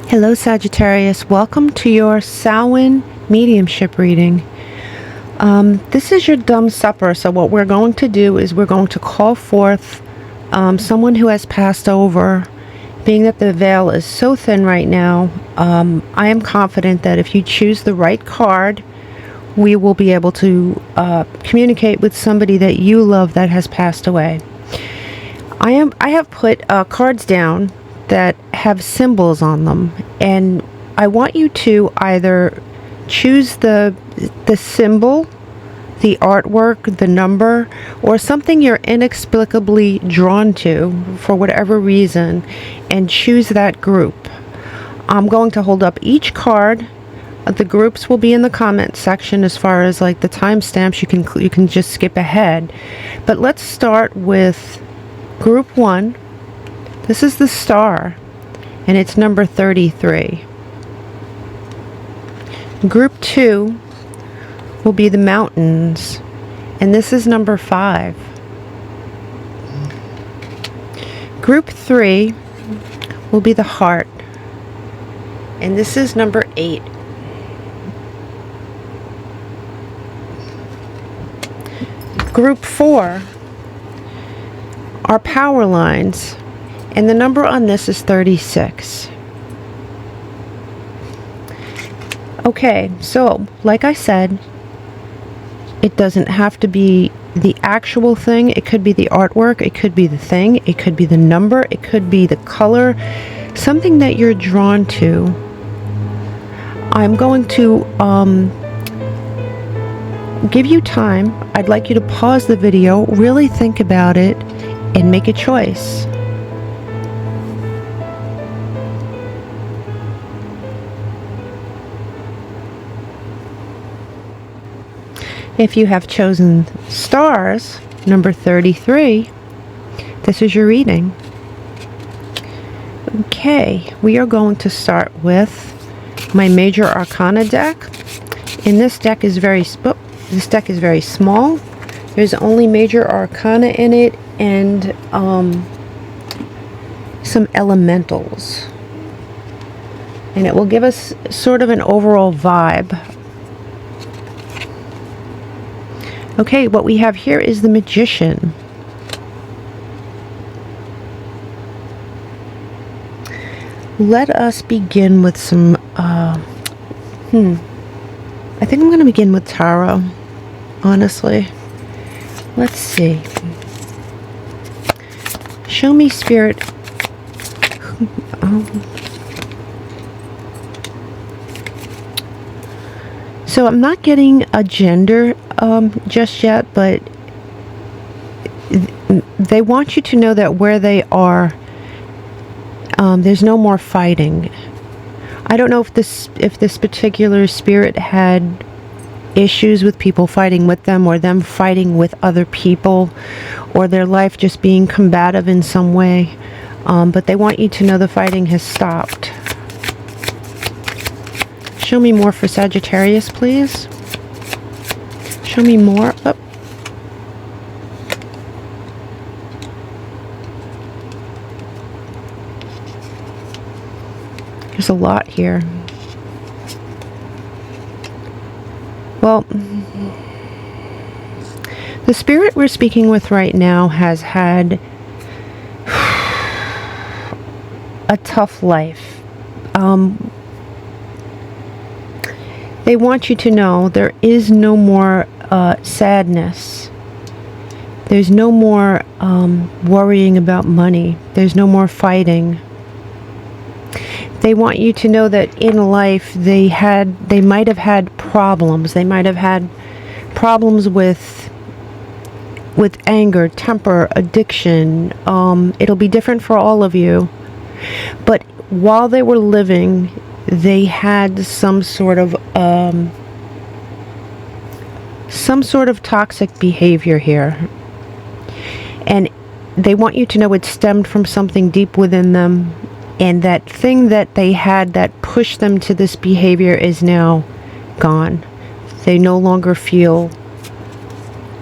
Hello Sagittarius, welcome to your Samhain mediumship reading. This is your dumb supper, so what we're going to do is we're going to call forth someone who has passed over. Being that the veil is so thin right now, I am confident that if you choose the right card, we will be able to communicate with somebody that you love that has passed away. I have put cards down that have symbols on them, and I want you to either choose the symbol, the artwork, the number, or something you're inexplicably drawn to for whatever reason, and choose that group. I'm going to hold up each card. The groups will be in the comment section. As far as like the timestamps, you can just skip ahead. But let's start with group 1. This is the star, and it's number 33. Group 2 will be the mountains, and this is number 5. Group 3 will be the heart, and this is number 8. Group 4 are power lines, and the number on this is 36. Okay, so like I said, it doesn't have to be the actual thing. It could be the artwork, it could be the thing, it could be the number, it could be the color, something that you're drawn to. I'm going to give you time. I'd like you to pause the video, really think about it, and make a choice. If you have chosen stars, number 33, this is your reading. Okay, we are going to start with my major arcana deck. And this deck is very small. There's only major arcana in it and some elementals. And it will give us sort of an overall vibe. Okay, what we have here is the Magician. Let us begin with some, I think I'm going to begin with tarot, honestly. Let's see. Show me, Spirit. So I'm not getting a gender just yet, but they want you to know that where they are, there's no more fighting. I don't know if this particular spirit had issues with people fighting with them, or them fighting with other people, or their life just being combative in some way, but they want you to know the fighting has stopped. Show me more for Sagittarius, please. Show me more. Oh. There's a lot here. Well, the spirit we're speaking with right now has had a tough life. They want you to know there is no more sadness. There's no more worrying about money. There's no more fighting. They want you to know that in life they might have had problems. They might have had problems with anger, temper, addiction. It'll be different for all of you. But while they were living, they had some sort of toxic behavior here, and they want you to know it stemmed from something deep within them, and that thing that they had that pushed them to this behavior is now gone. They no longer feel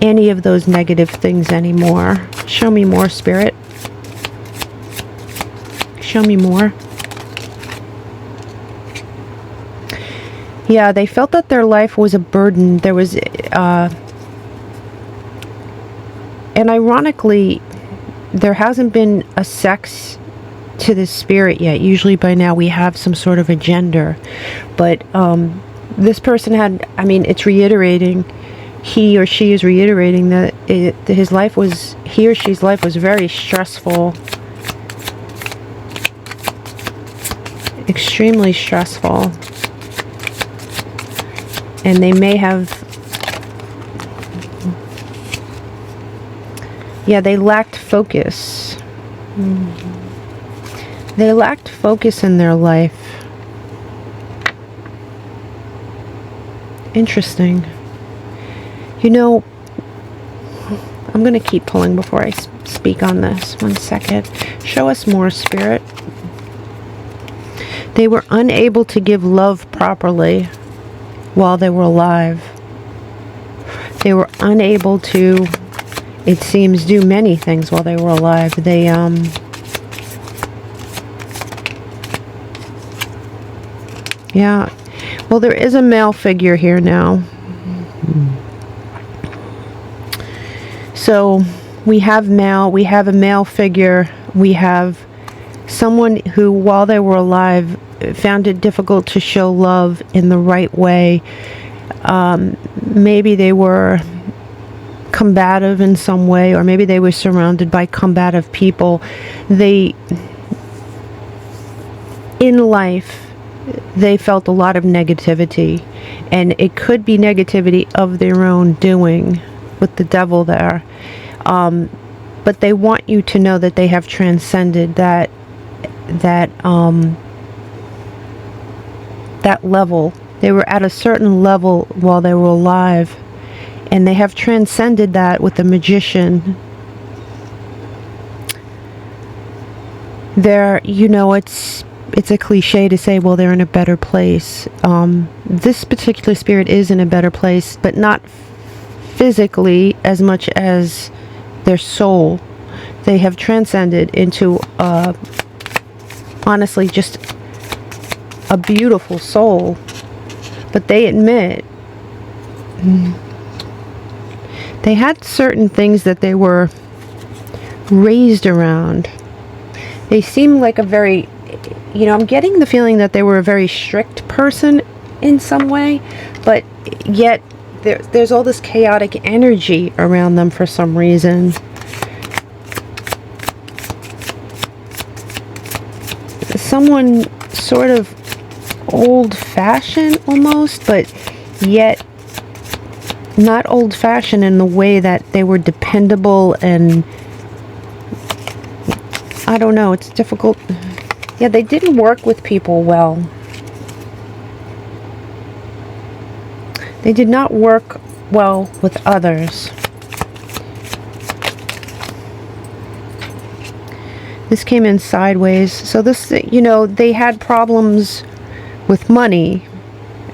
any of those negative things anymore. Show me more, Spirit. Show me more. Yeah, they felt that their life was a burden. There was, and ironically, there hasn't been a sex to this spirit yet. Usually by now we have some sort of a gender, but this person had, I mean, it's reiterating, he or she is reiterating that his life was, he or she's life was very stressful, extremely stressful, and they may have, yeah, they lacked focus. They lacked focus in their life. Interesting. You know, I'm going to keep pulling before I speak on this. 1 second. Show us more, Spirit. They were unable to give love properly while they were alive. They were unable to, it seems, do many things while they were alive. They, yeah. Well, there is a male figure here now. So we have a male figure. We have someone who, while they were alive, found it difficult to show love in the right way. Maybe they were combative in some way, or maybe they were surrounded by combative people. In life, they felt a lot of negativity, and it could be negativity of their own doing with the devil there. But they want you to know that they have transcended that level. They were at a certain level while they were alive, and they have transcended that with the magician. They're, you know, it's a cliche to say, well, they're in a better place. This particular spirit is in a better place, but not physically as much as their soul. They have transcended into, honestly, just a beautiful soul. But they admit they had certain things that they were raised around. They seem like a very, you know, I'm getting the feeling that they were a very strict person in some way, but yet there's all this chaotic energy around them for some reason. Someone sort of old-fashioned almost, but yet not old-fashioned in the way that they were dependable, and I don't know, it's difficult. Yeah, they didn't work with people well. They did not work well with others. This came in sideways. So this, you know, they had problems with money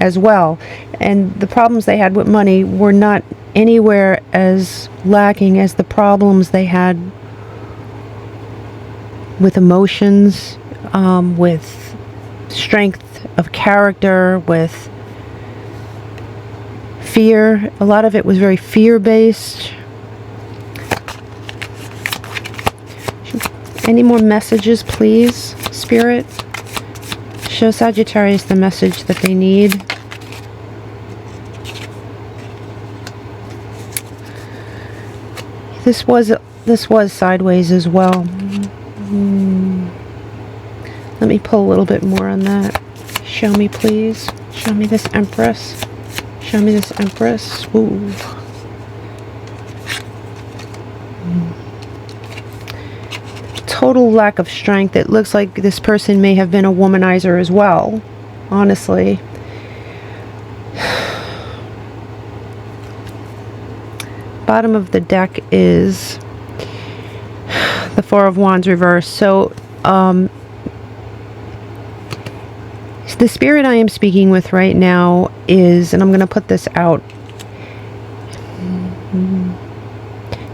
as well. And the problems they had with money were not anywhere as lacking as the problems they had with emotions, with strength of character, with fear. A lot of it was very fear-based. Any more messages, please, Spirit? Show Sagittarius the message that they need. This was sideways as well. Let me pull a little bit more on that. Show me, please. Show me this Empress. Show me this Empress. Ooh. Total lack of strength. It looks like this person may have been a womanizer as well, honestly. Bottom of the deck is the Four of Wands reversed. So the spirit I am speaking with right now is, and I'm going to put this out,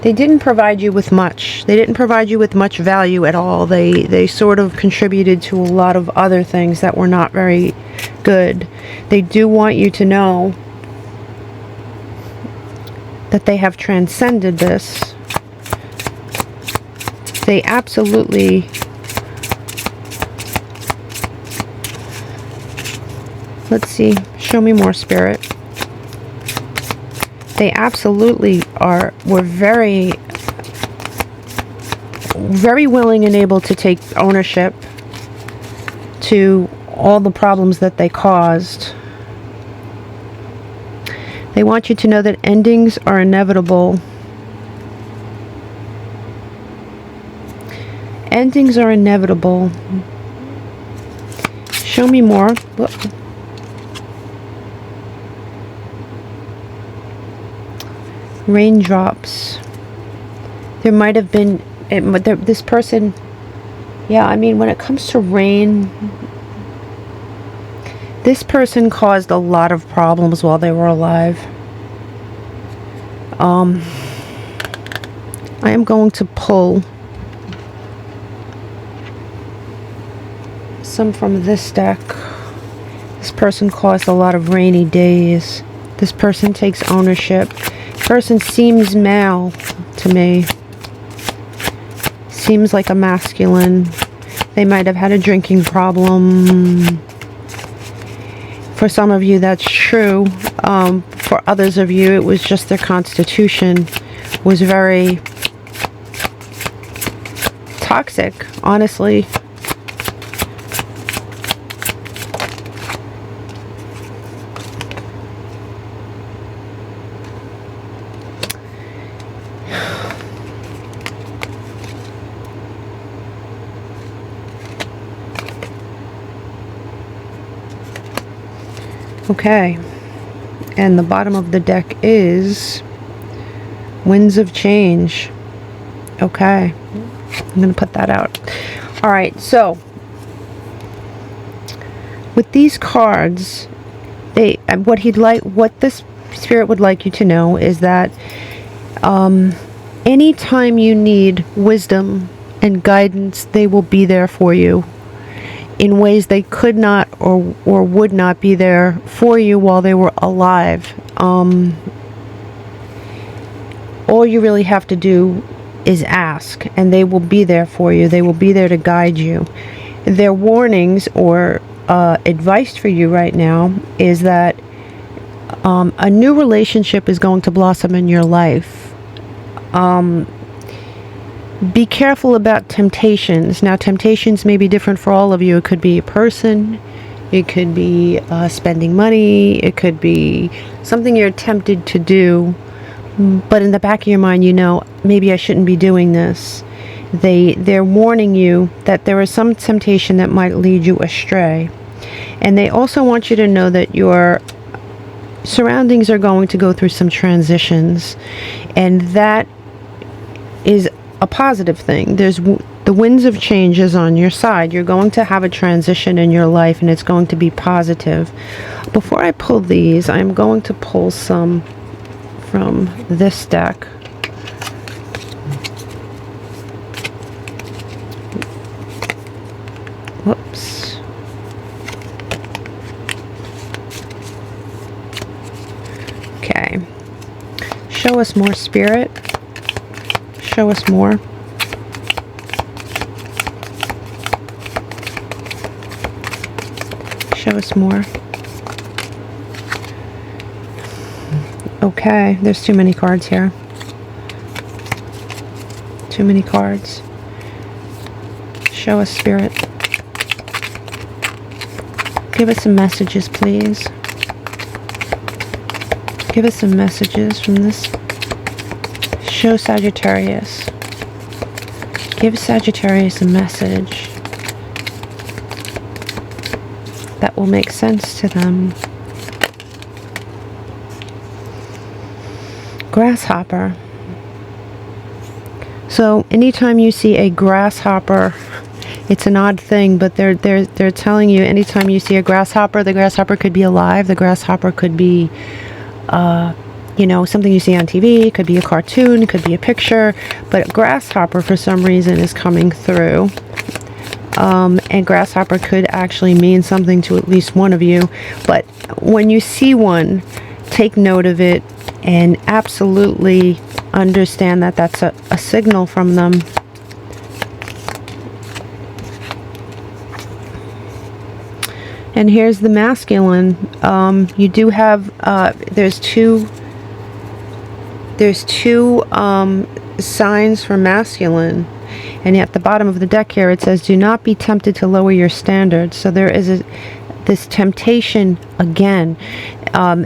they didn't provide you with much. They didn't provide you with much value at all. They sort of contributed to a lot of other things that were not very good. They do want you to know that they have transcended this. They absolutely, let's see, show me more, Spirit. They absolutely were very willing and able to take ownership to all the problems that they caused. They want you to know that endings are inevitable. Endings are inevitable. Show me more. Whoop. Raindrops. There might have been this person. Yeah, I mean, when it comes to rain, this person caused a lot of problems while they were alive. I am going to pull some from this deck. This person caused a lot of rainy days. This person takes ownership. This person seems male to me. Seems like a masculine. They might have had a drinking problem. For some of you, that's true. For others of you, it was just their constitution was very toxic, honestly. Okay, and the bottom of the deck is Winds of Change. Okay, I'm going to put that out. All right, so with these cards, what this Spirit would like you to know is that anytime you need wisdom and guidance, they will be there for you in ways they could not or would not be there for you while they were alive. All you really have to do is ask, and they will be there for you. They will be there to guide you. Their warnings or advice for you right now is that a new relationship is going to blossom in your life. Be careful about temptations. Now, temptations may be different for all of you. It could be a person. It could be spending money. It could be something you're tempted to do. But in the back of your mind, you know, maybe I shouldn't be doing this. They're warning you that there is some temptation that might lead you astray. And they also want you to know that your surroundings are going to go through some transitions. And that is a positive thing. There's the winds of change is on your side. You're going to have a transition in your life, and it's going to be positive. Before I pull these, I'm going to pull some from this deck. Whoops. Okay. Show us more, Spirit. Show us more. Show us more. Okay, there's too many cards here. Too many cards. Show us, Spirit. Give us some messages, please. Give us some messages from this. Show Sagittarius. Give Sagittarius a message that will make sense to them. Grasshopper. So anytime you see a grasshopper, it's an odd thing, but they're telling you anytime you see a grasshopper, the grasshopper could be alive. The grasshopper could be you know, something you see on TV. It could be a cartoon, it could be a picture, but a grasshopper for some reason is coming through. And grasshopper could actually mean something to at least one of you. But when you see one, take note of it and absolutely understand that that's a signal from them. And here's the masculine. You do have, there's two signs for masculine. And at the bottom of the deck here, it says, do not be tempted to lower your standards. So there is this temptation again.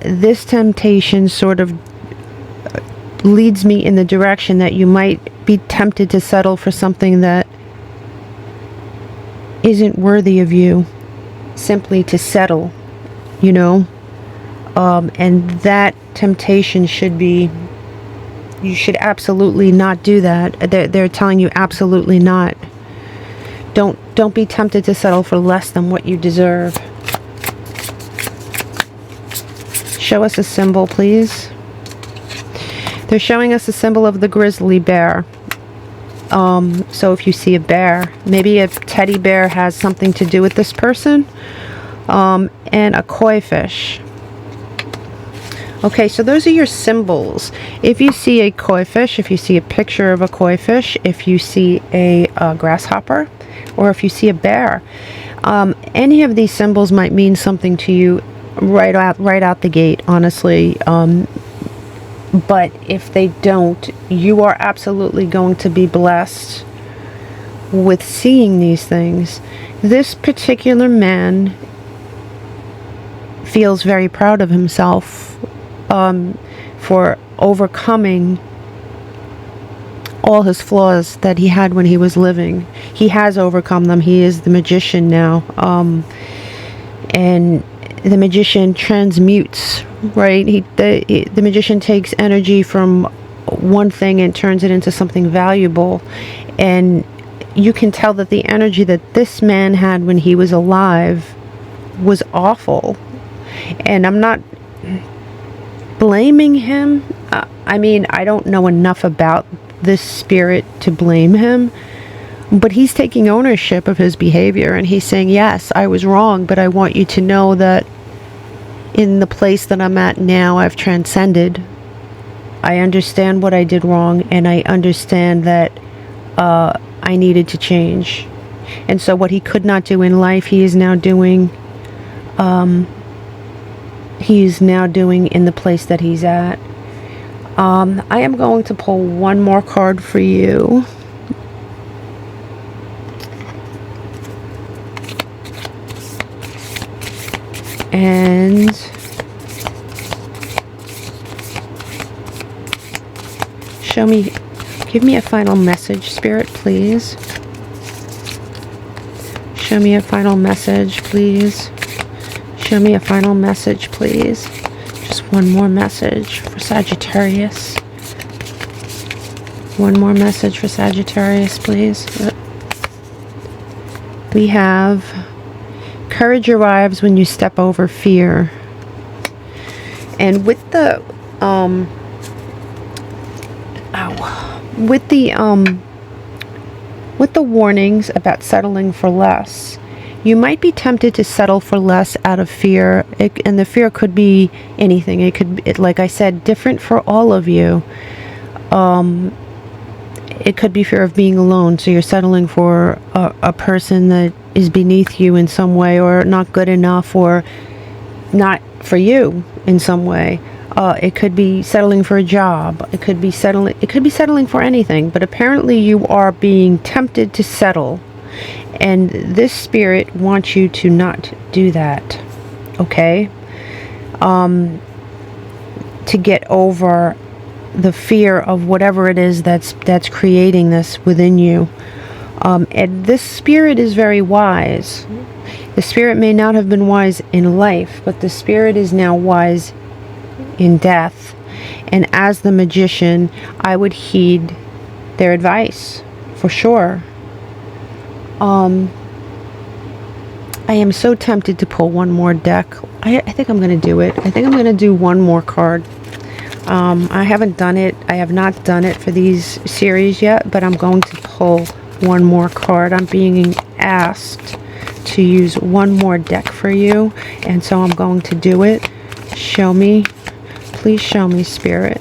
This temptation sort of leads me in the direction that you might be tempted to settle for something that isn't worthy of you. Simply to settle, you know. And that temptation should be, you should absolutely not do that. They're telling you absolutely not. Don't be tempted to settle for less than what you deserve. Show us a symbol, please. They're showing us a symbol of the grizzly bear. So if you see a bear, maybe a teddy bear has something to do with this person. And a koi fish. Okay, so those are your symbols. If you see a koi fish, if you see a picture of a koi fish, if you see a grasshopper, or if you see a bear, any of these symbols might mean something to you right out the gate, honestly. But if they don't, you are absolutely going to be blessed with seeing these things. This particular man feels very proud of himself for overcoming all his flaws that he had when he was living. He has overcome them. He is the magician now. And the magician transmutes, right? The magician takes energy from one thing and turns it into something valuable. And you can tell that the energy that this man had when he was alive was awful. And I'm not blaming him. I mean, I don't know enough about this spirit to blame him. But he's taking ownership of his behavior, and he's saying, yes, I was wrong, but I want you to know that in the place that I'm at now, I've transcended. I understand what I did wrong, and I understand that I needed to change. And so what he could not do in life, he is now doing in the place that he's at. I am going to pull one more card for you. And give me a final message, Spirit, please. Show me a final message, please. Show me a final message, please. Just one more message for Sagittarius. One more message for Sagittarius, please. We have courage arrives when you step over fear. And with the warnings about settling for less, you might be tempted to settle for less out of fear. And the fear could be anything. It could be, like I said, different for all of you. It could be fear of being alone, so you're settling for a person that is beneath you in some way, or not good enough, or not for you in some way. It could be settling for a job. It could be settling for anything. But apparently you are being tempted to settle, and this spirit wants you to not do that. Okay? To get over the fear of whatever it is that's creating this within you. And this spirit is very wise. The spirit may not have been wise in life, but the spirit is now wise in death. And as the magician, I would heed their advice, for sure. I am so tempted to pull one more deck. I think I'm going to do it. I think I'm going to do one more card. I haven't done it. I have not done it for these series yet, but I'm going to pull one more card. I'm being asked to use one more deck for you, and so I'm going to do it. Show me. Please show me, Spirit.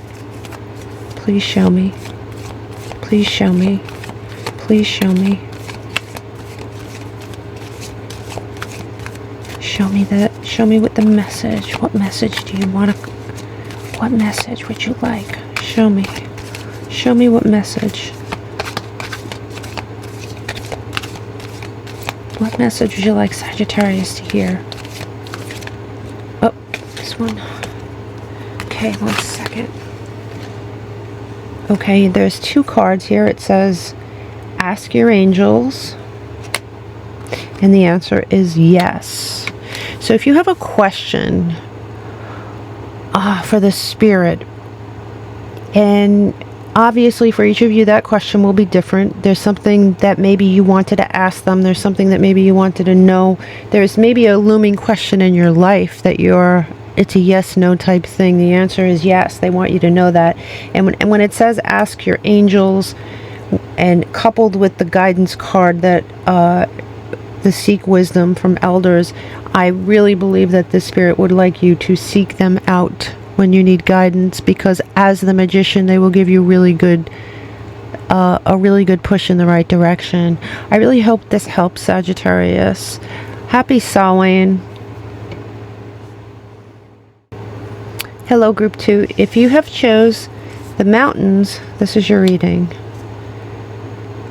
Please show me. Please show me. Please show me. Show me that. Show me what the message. What message do you want to... What message would you like? Show me. Show me what message. What message would you like Sagittarius to hear? Oh, this one. Okay, 1 second. Okay, there's 2 cards here. It says, ask your angels. And the answer is yes. So if you have a question for the Spirit, and obviously for each of you that question will be different. There's something that maybe you wanted to ask them. There's something that maybe you wanted to know. There's maybe a looming question in your life that it's a yes no type thing. The answer is yes. They want you to know that. And when it says ask your angels, and coupled with the guidance card that the seek wisdom from elders, I really believe that the Spirit would like you to seek them out when you need guidance, because as the magician they will give you a really good push in the right direction. I really hope this helps, Sagittarius. Happy Samhain. Hello group 2. If you have chose the mountains, this is your reading.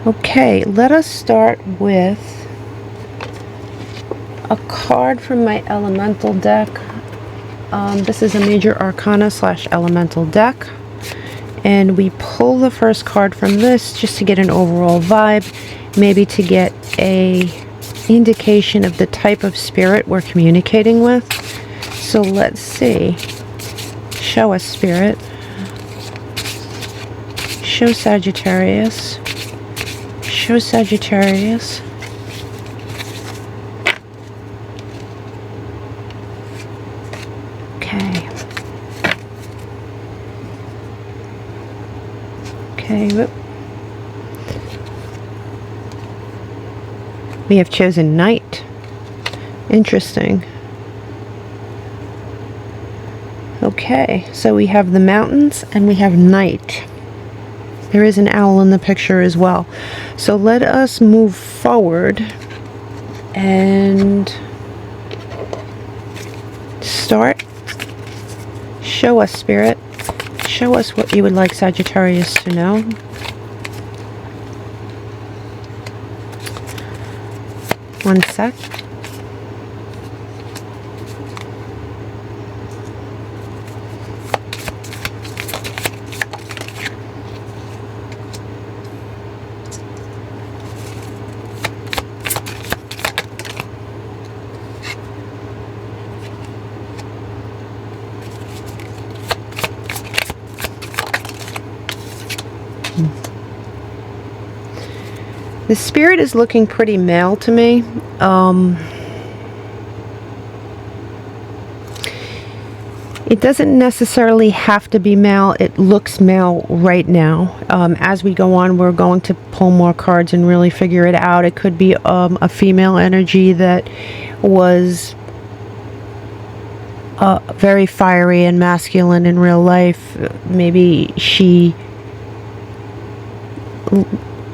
Okay, let us start with a card from my elemental deck. This is a major arcana / elemental deck, and we pull the first card from this just to get an overall vibe, maybe to get a indication of the type of spirit we're communicating with. So let's see. Show us, Spirit. Show Sagittarius. Show Sagittarius. Okay, we have chosen night. Interesting. Okay, so we have the mountains and we have night. There is an owl in the picture as well. So let us move forward and start. Show us, Spirit. Show us what you would like Sagittarius to know. One sec. The Spirit is looking pretty male to me. It doesn't necessarily have to be male. It looks male right now. As we go on, we're going to pull more cards and really figure it out. It could be a female energy that was very fiery and masculine in real life. Maybe she...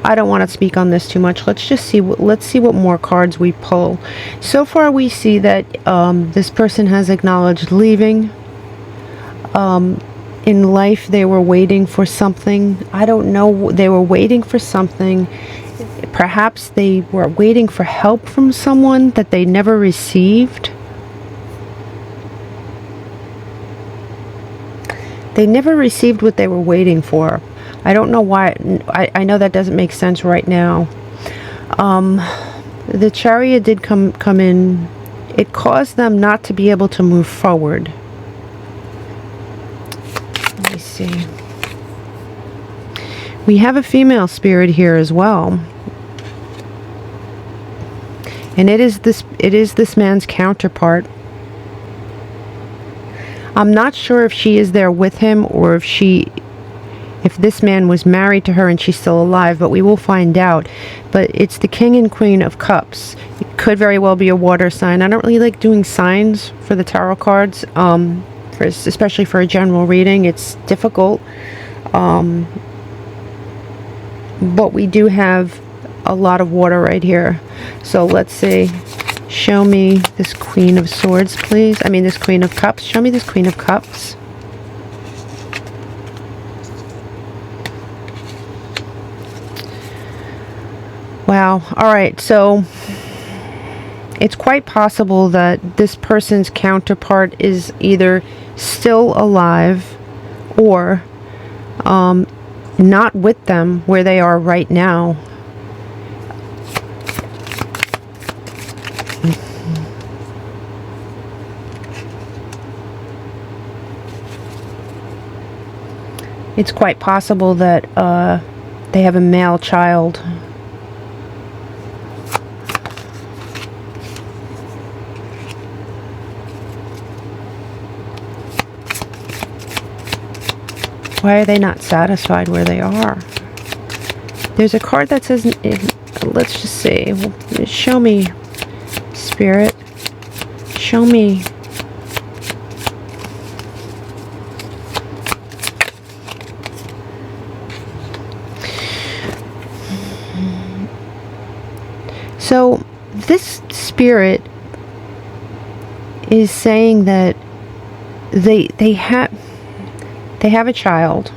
I don't want to speak on this too much. Let's just see. Let's see what more cards we pull. So far, we see that this person has acknowledged leaving. In life, they were waiting for something. I don't know. They were waiting for something. Perhaps they were waiting for help from someone that they never received. They never received what they were waiting for. I don't know why. I know that doesn't make sense right now. The Chariot did come in. It caused them not to be able to move forward. Let me see. We have a female spirit here as well. And it is this man's counterpart. I'm not sure if she is there with him or if if this man was married to her and she's still alive, but we will find out. But it's the King and Queen of Cups. It could very well be a water sign. I don't really like doing signs for the tarot cards, especially for a general reading. It's difficult. But we do have a lot of water right here. So let's see. Show me this Queen of Swords, please. I mean, this Queen of Cups. Show me this Queen of Cups. Wow. All right. So it's quite possible that this person's counterpart is either still alive or not with them where they are right now. It's quite possible that they have a male child. Why are they not satisfied where they are? There's a card that says, let's just see. Show me, Spirit. Show me. So this Spirit is saying that they have a child,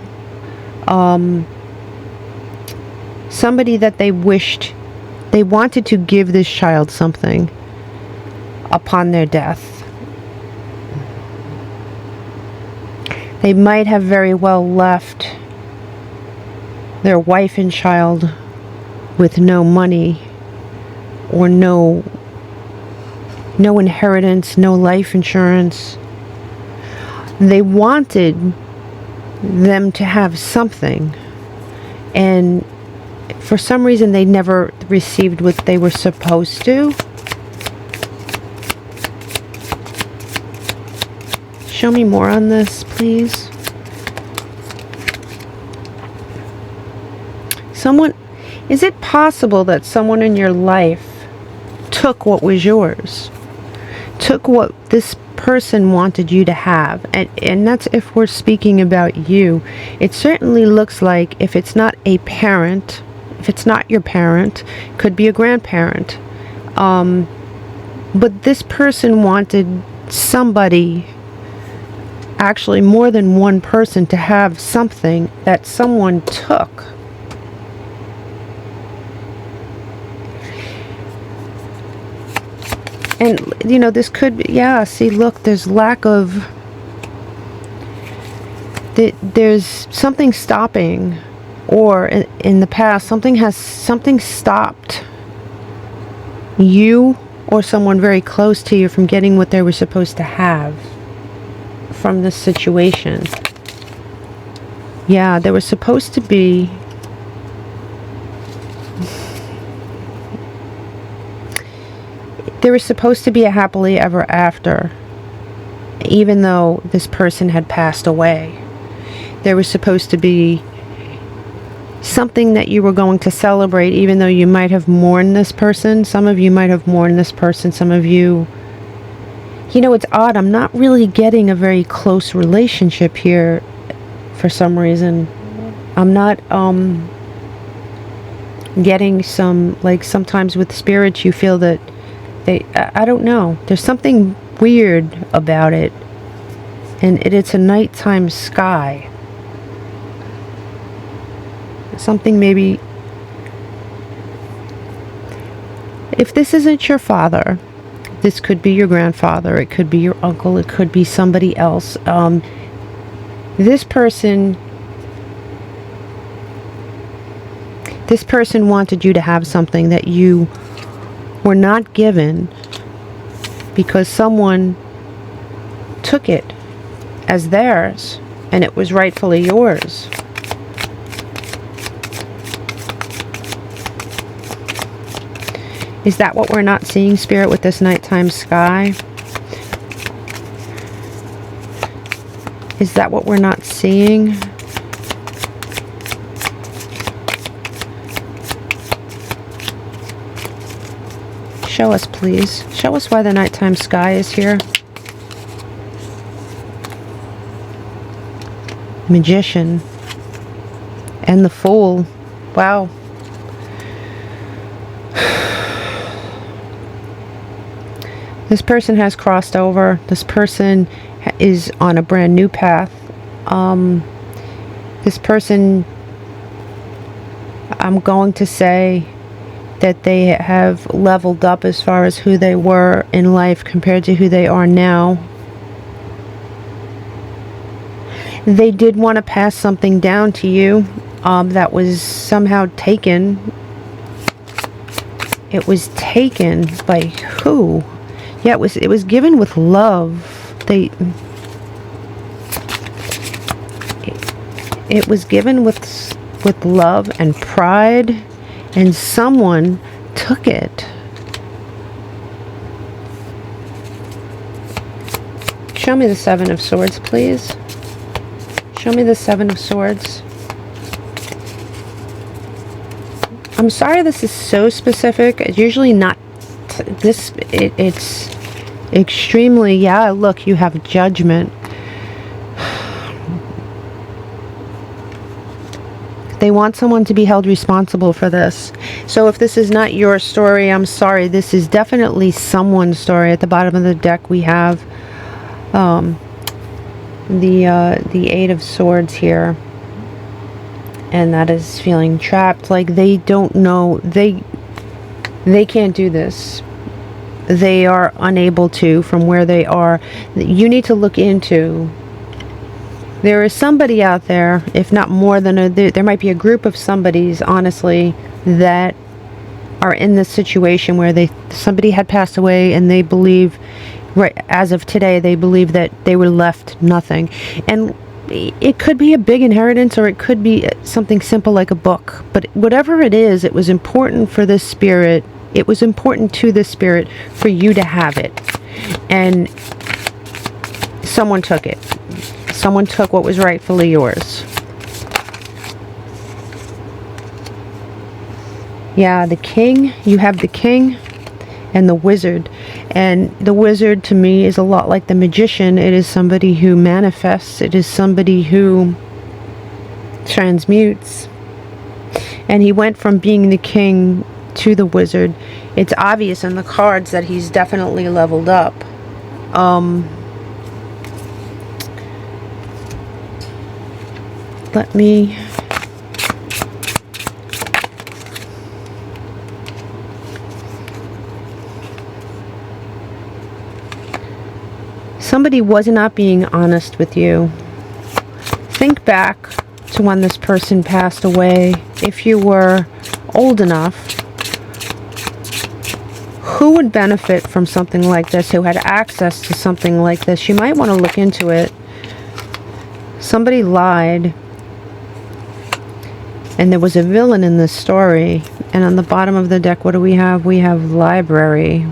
somebody that they wanted to give this child something upon their death. They might have very well left their wife and child with no money or no inheritance, no life insurance. They wanted them to have something, and for some reason they never received what they were supposed to. Show me more on this, please. Is it possible that someone in your life took what was yours? Took what this person wanted you to have, and that's if we're speaking about you. It certainly looks like, if it's not a parent, if it's not your parent, could be a grandparent, but this person wanted somebody, actually more than one person, to have something that someone took. And, you know, this could be, yeah, see, look, there's lack of, there's something stopping, or in the past, something stopped you or someone very close to you from getting what they were supposed to have from this situation. Yeah, there was supposed to be, there was supposed to be a happily ever after, even though this person had passed away. There was supposed to be something that you were going to celebrate, even though you might have mourned this person. Some of you might have mourned this person. Some of you, you know, it's odd. I'm not really getting a very close relationship here for some reason. I'm not getting some, like, sometimes with spirits you feel that I don't know, there's something weird about it, and it's a nighttime sky. Something, maybe, if this isn't your father, this could be your grandfather, it could be your uncle, it could be somebody else. This person wanted you to have something that you were not given because someone took it as theirs and it was rightfully yours. Is that what we're not seeing, Spirit, with this nighttime sky? Is that what we're not seeing? Show us, please. Show us why the nighttime sky is here. Magician. And the Fool. Wow. This person has crossed over. This person is on a brand new path. This person, I'm going to say that they have leveled up as far as who they were in life compared to who they are now. They did want to pass something down to you that was somehow taken. It was taken by who? Yeah, it was given with love. It was given with love and pride, and someone took it. Show me the Seven of Swords, please. Show me the Seven of Swords. I'm sorry this is so specific. It's usually not this. It's extremely, yeah, look, you have judgment. They want someone to be held responsible for this. So if this is not your story, I'm sorry. This is definitely someone's story. At the bottom of the deck we have the Eight of Swords here. And that is feeling trapped. Like they don't know. They can't do this. They are unable to from where they are. You need to look into. There is somebody out there, if not more than there might be a group of somebodies, honestly, that are in this situation where somebody had passed away and they believe, right as of today, they believe that they were left nothing. And it could be a big inheritance, or it could be something simple like a book. But whatever it is, it was important for this spirit. It was important to this spirit for you to have it. And someone took it. Someone took what was rightfully yours. Yeah, the King. You have the King and the Wizard. And the Wizard to me is a lot like the Magician. It is somebody who manifests. It is somebody who transmutes. And he went from being the King to the Wizard. It's obvious in the cards that he's definitely leveled up. Let me somebody was not being honest with you. Think back to when this person passed away. If you were old enough, who would benefit from something like this? Who had access to something like this? You might want to look into it. Somebody lied. And there was a villain in this story. And on the bottom of the deck, what do we have? We have library.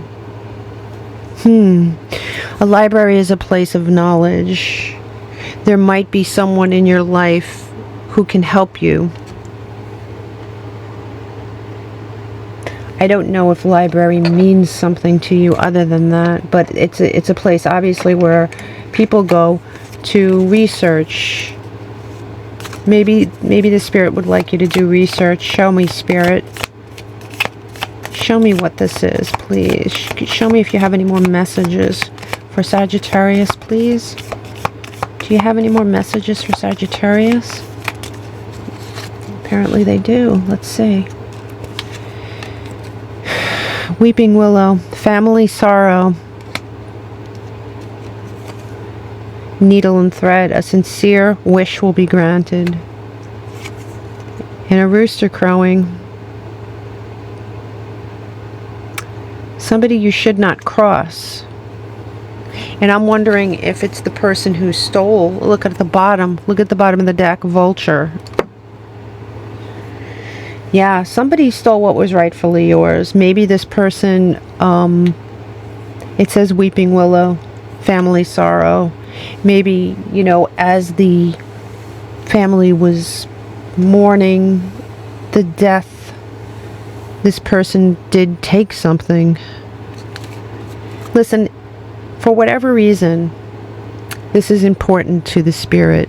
A library is a place of knowledge. There might be someone in your life who can help you. I don't know if library means something to you other than that, but it's a place obviously where people go to research. Maybe the Spirit would like you to do research. Show me, Spirit. Show me what this is, please. Show me if you have any more messages for Sagittarius, please. Do you have any more messages for Sagittarius? Apparently they do. Let's see. Weeping Willow. Family sorrow. Needle and thread. A sincere wish will be granted. And a rooster crowing. Somebody you should not cross. And I'm wondering if it's the person who stole. Look at the bottom. Look at the bottom of the deck. Vulture. Yeah, somebody stole what was rightfully yours. Maybe this person, it says Weeping Willow. Family sorrow. Maybe, you know, as the family was mourning the death, this person did take something. Listen, for whatever reason, this is important to the spirit,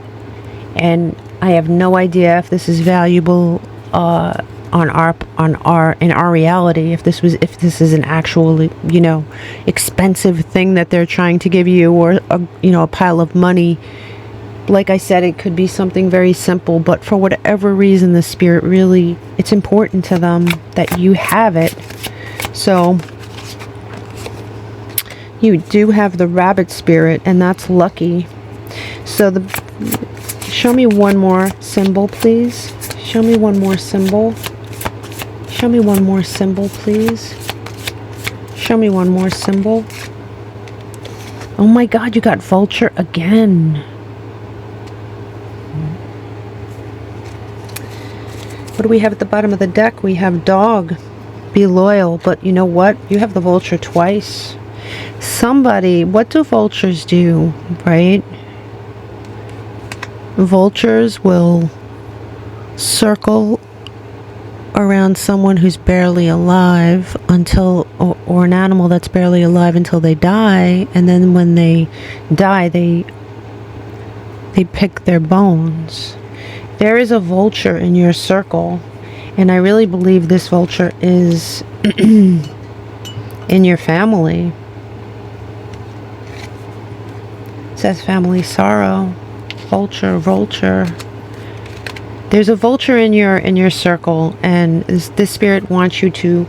and I have no idea if this is valuable in our reality. If this is an actual, you know, expensive thing that they're trying to give you, or a pile of money. Like I said, it could be something very simple, but for whatever reason, the spirit really, it's important to them that you have it. So you do have the rabbit spirit, and that's lucky. So show me one more symbol, please. Show me one more symbol. Show me one more symbol, please. Show me one more symbol. Oh my God, you got vulture again. What do we have at the bottom of the deck? We have dog. Be loyal. But you know what? You have the vulture twice. Somebody, what do vultures do, right? Vultures will circle around someone who's barely alive until, or an animal that's barely alive until they die, and then when they die, they pick their bones. There is a vulture in your circle, and I really believe this vulture is in your family. It says family sorrow. Vulture. There's a vulture in your circle, and this spirit wants you to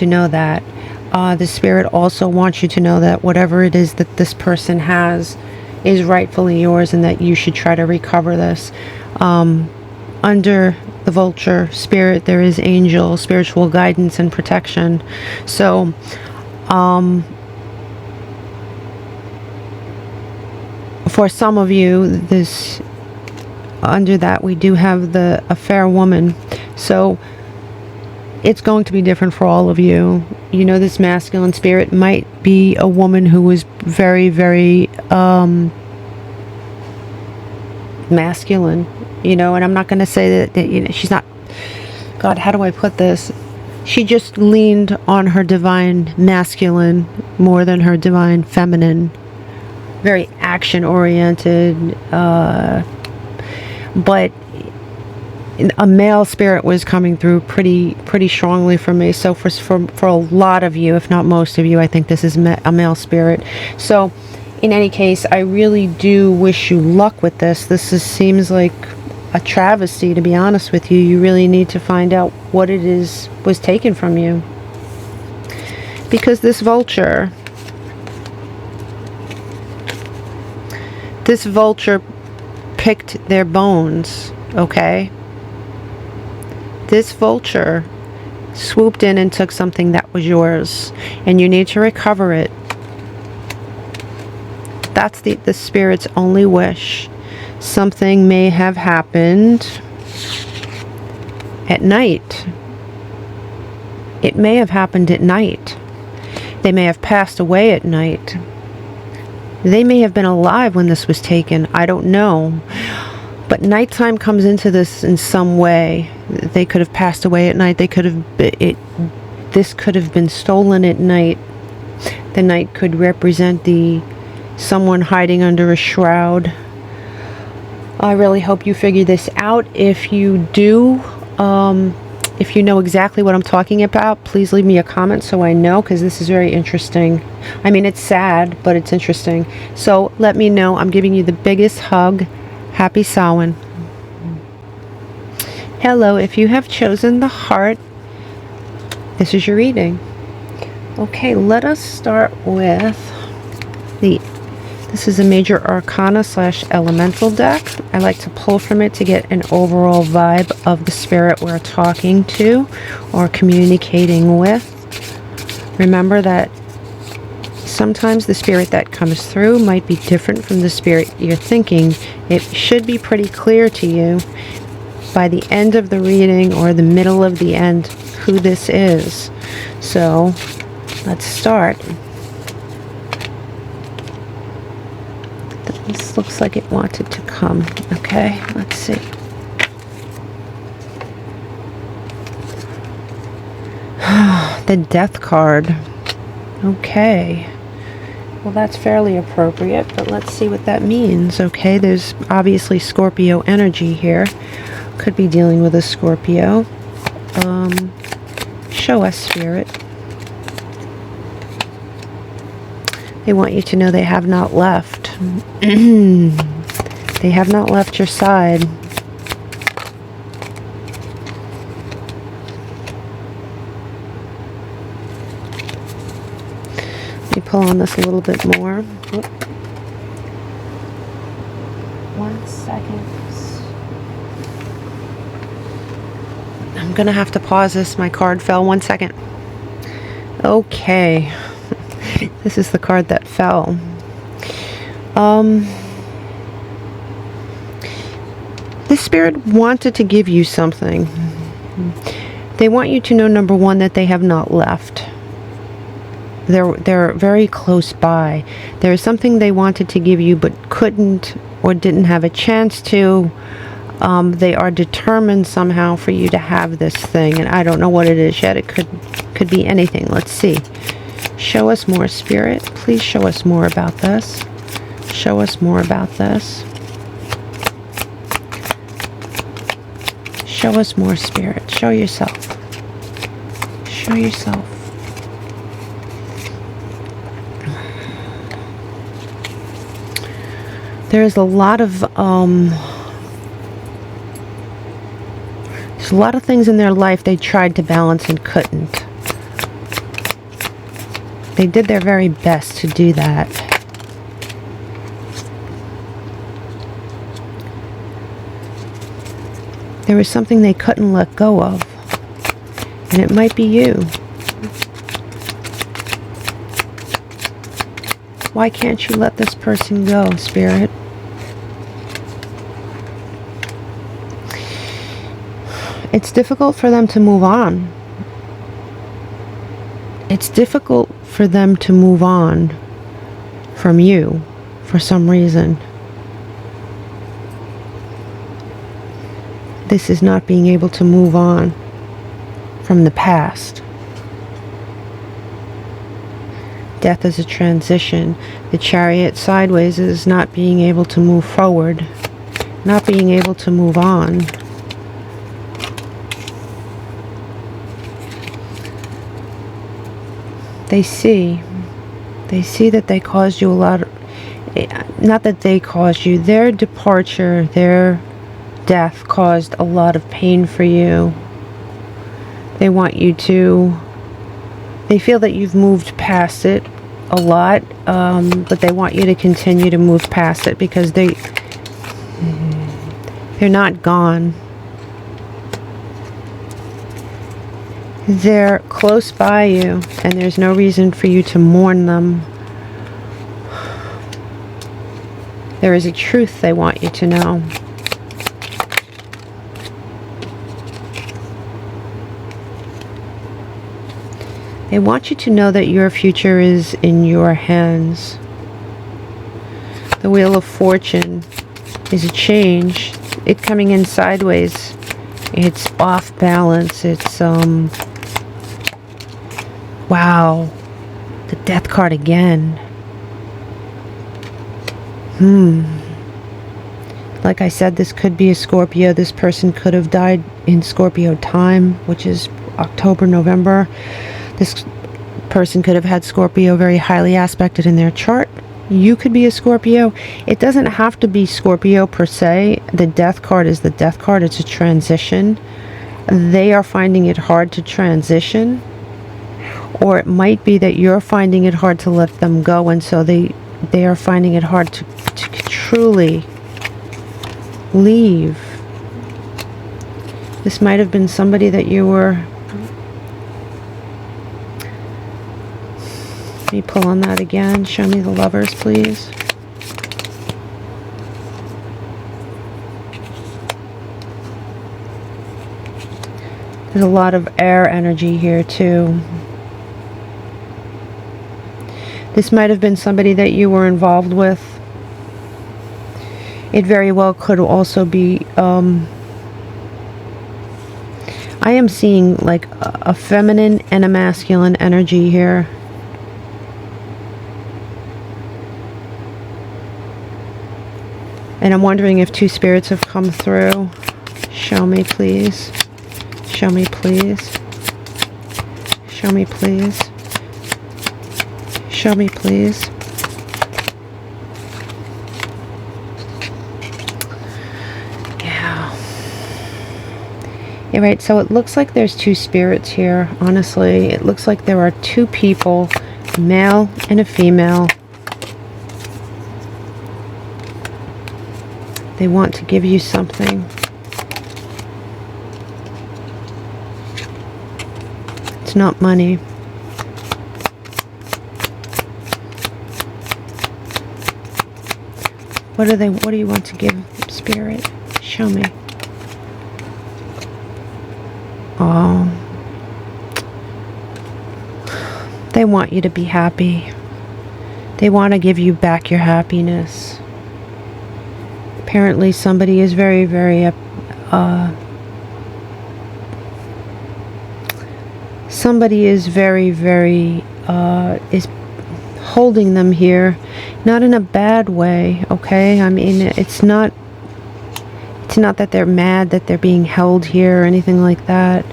know that. The spirit also wants you to know that whatever it is that this person has is rightfully yours, and that you should try to recover this. Under the vulture spirit, there is angel, spiritual guidance, and protection. So, for some of you, under that we do have a fair woman. So it's going to be different for all of you. You know, this masculine spirit might be a woman who was very, very masculine, you know, and I'm not going to say that you know, she's not, God, how do I put this? She just leaned on her divine masculine more than her divine feminine. Very action-oriented, but a male spirit was coming through pretty strongly for me. So for a lot of you, if not most of you, I think this is a male spirit. So in any case, I really do wish you luck with this. Seems like a travesty, to be honest with you. You really need to find out what it is was taken from you, because this vulture picked their bones, okay? This vulture swooped in and took something that was yours, and you need to recover it. That's the spirit's only wish. Something may have happened at night. It may have happened at night. They may have passed away at night. They may have been alive when this was taken. I don't know. But nighttime comes into this in some way. They could have passed away at night. This could have been stolen at night. The night could represent someone hiding under a shroud. I really hope you figure this out. If you do, if you know exactly what I'm talking about, please leave me a comment so I know, because this is very interesting. I mean, it's sad, but it's interesting. So let me know. I'm giving you the biggest hug. Happy Samhain. Hello, if you have chosen the heart, this is your reading. Okay, let us start with this is a major arcana / elemental deck. I like to pull from it to get an overall vibe of the spirit we're talking to or communicating with. Remember that sometimes the spirit that comes through might be different from the spirit you're thinking. It should be pretty clear to you by the end of the reading or the middle of the end who this is. So let's start. This looks like it wanted to come. Okay, let's see. The Death card. Okay. Well, that's fairly appropriate, but let's see what that means. Okay, there's obviously Scorpio energy here. Could be dealing with a Scorpio. Show us, Spirit. They want you to know they have not left. They have not left your side. Let me pull on this a little bit more. Whoop. 1 second. I'm gonna have to pause this. My card fell. 1 second. Okay. This is the card that fell. This spirit wanted to give you something. They want you to know, number one, that they have not left. They're very close by. There's something they wanted to give you but couldn't or didn't have a chance to. They are determined somehow for you to have this thing, and I don't know what it is yet. It could be anything. Let's see. Show us more, Spirit. Please show us more about this. Show us more about this. Show us more, Spirit. Show yourself. Show yourself. There's a lot of there's a lot of things in their life they tried to balance and couldn't. They did their very best to do that. There was something they couldn't let go of, and it might be you. Why can't you let this person go, Spirit? It's difficult for them to move on. It's difficult for them to move on from you for some reason. This is not being able to move on from the past. Death is a transition. The Chariot sideways is not being able to move forward, not being able to move on. They see that they caused you a lot of, not that they caused you, their departure, their death caused a lot of pain for you. They want you to, they feel that you've moved past it a lot, but they want you to continue to move past it because they're not gone. They're close by you, and there's no reason for you to mourn them. There is a truth they want you to know. They want you to know that your future is in your hands. The Wheel of Fortune is a change. It coming in sideways. It's off balance. It's, wow. The Death card again. Like I said, this could be a Scorpio. This person could have died in Scorpio time, which is October, November. This person could have had Scorpio very highly aspected in their chart. You could be a Scorpio. It doesn't have to be Scorpio per se. The Death card is the Death card. It's a transition. They are finding it hard to transition. Or it might be that you're finding it hard to let them go, and so they are finding it hard to truly leave. This might have been somebody that you were... Let me pull on that again. Show me the Lovers, please. There's a lot of air energy here too. This might have been somebody that you were involved with. It very well could also be, I am seeing like a feminine and a masculine energy here. And I'm wondering if two spirits have come through. Show me, please. Show me, please. Show me, please. Show me, please. Yeah. Yeah, right. So it looks like there's two spirits here. Honestly, it looks like there are two people, a male and a female. They want to give you something. It's not money. What do you want to give, Spirit? Show me. Oh. They want you to be happy. They want to give you back your happiness. Apparently somebody is very, very is holding them here, not in a bad way, okay? I mean, it's not that they're mad that they're being held here or anything like that,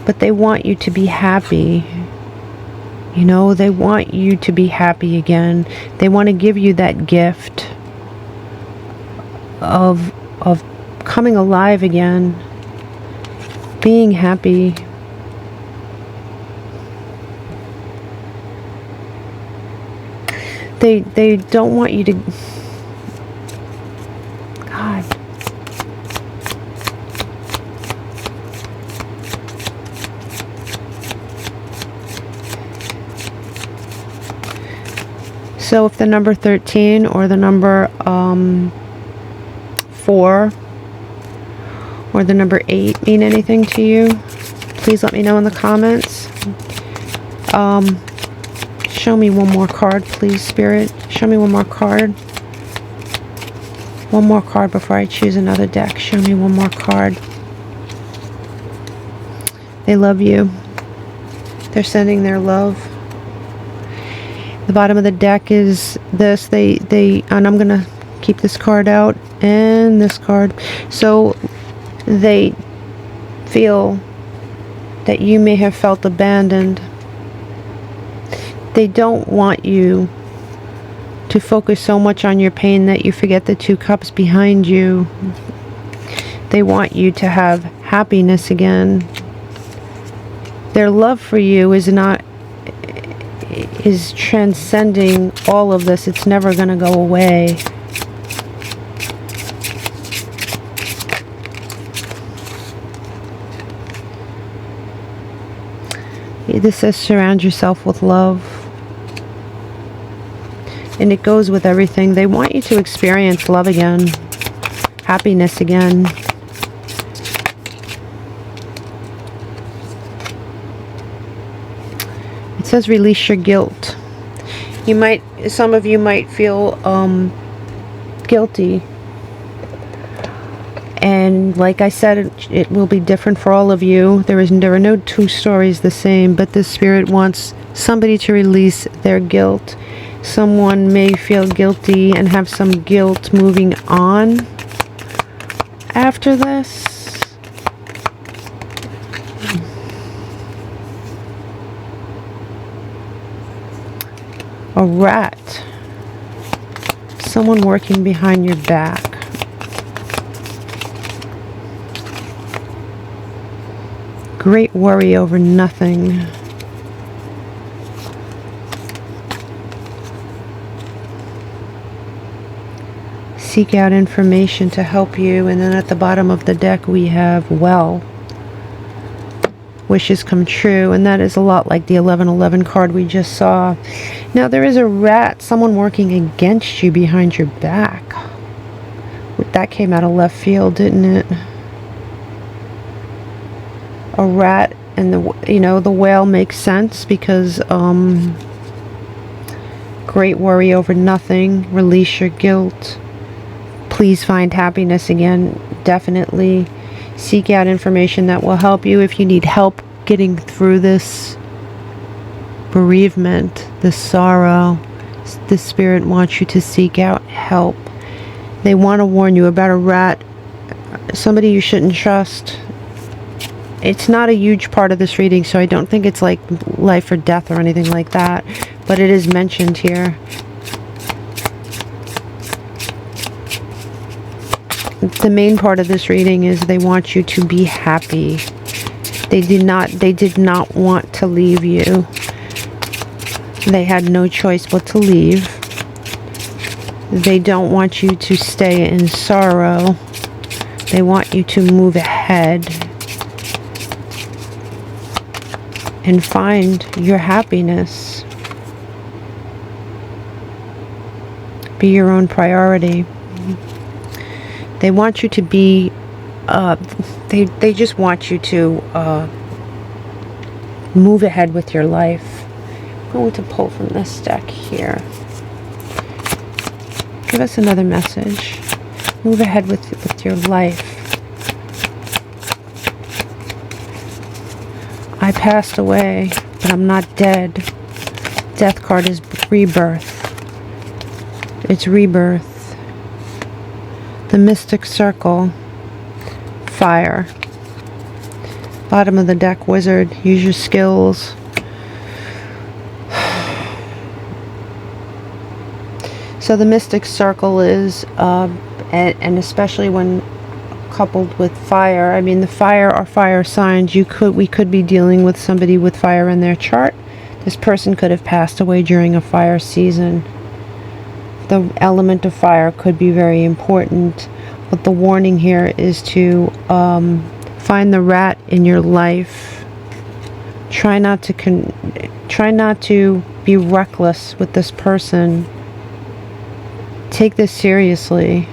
but they want you to be happy. You know, they want you to be happy again. They want to give you that gift of coming alive again, being happy. They don't want you to, God. So if the number 13 or the number 4 or the number 8 mean anything to you, please let me know in the comments. Show me one more card, please, Spirit. Show me one more card. One more card before I choose another deck. Show me one more card. They love you. They're sending their love. The bottom of the deck is this. And I'm going to keep this card out and this card. So they feel that you may have felt abandoned. They don't want you to focus so much on your pain that you forget the 2 cups behind you. They want you to have happiness again. Their love for you is transcending all of this. It's never going to go away. This says surround yourself with love. And it goes with everything. They want you to experience love again, happiness again. It says release your guilt. Some of you might feel guilty. And like I said, it will be different for all of you. There are no 2 stories the same, but the Spirit wants somebody to release their guilt. Someone may feel guilty and have some guilt moving on after this. A rat. Someone working behind your back. Great worry over nothing. Seek out information to help you. And then at the bottom of the deck we have, well, wishes come true. And that is a lot like the 1111 card we just saw. Now there is a rat, someone working against you behind your back. That came out of left field, didn't it? A rat and the whale makes sense because great worry over nothing. Release your guilt. Please find happiness again. Definitely seek out information that will help you if you need help getting through this bereavement, this sorrow. The Spirit wants you to seek out help. They want to warn you about a rat, somebody you shouldn't trust. It's not a huge part of this reading, so I don't think it's like life or death or anything like that, but it is mentioned here. The main part of this reading is they want you to be happy. They did not want to leave you. They had no choice but to leave. They don't want you to stay in sorrow. They want you to move ahead and find your happiness. Be your own priority. They want you to be, they just want you to move ahead with your life. I'm going to pull from this deck here. Give us another message. Move ahead with your life. I passed away, but I'm not dead. Death card is rebirth. It's rebirth. The Mystic Circle. Fire. Bottom of the deck, Wizard. Use your skills. So the Mystic Circle is, and especially when coupled with fire, I mean the fire are fire signs. We could be dealing with somebody with fire in their chart. This person could have passed away during a fire season. The element of fire could be very important, but the warning here is to find the rat in your life. Try not to be reckless with this person. Take this seriously.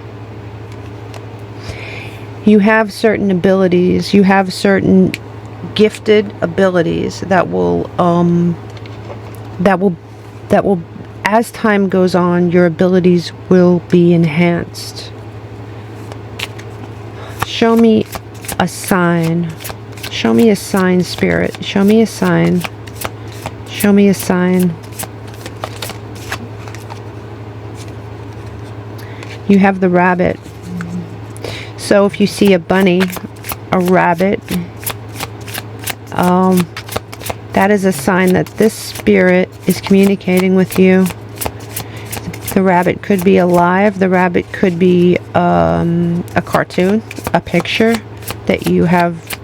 You have certain abilities, you have certain gifted abilities that will as time goes on, your abilities will be enhanced. Show me a sign. Show me a sign, Spirit. Show me a sign. Show me a sign. You have the rabbit. So if you see a bunny, a rabbit, that is a sign that this spirit is communicating with you. The rabbit could be alive. The rabbit could be a cartoon, a picture that you have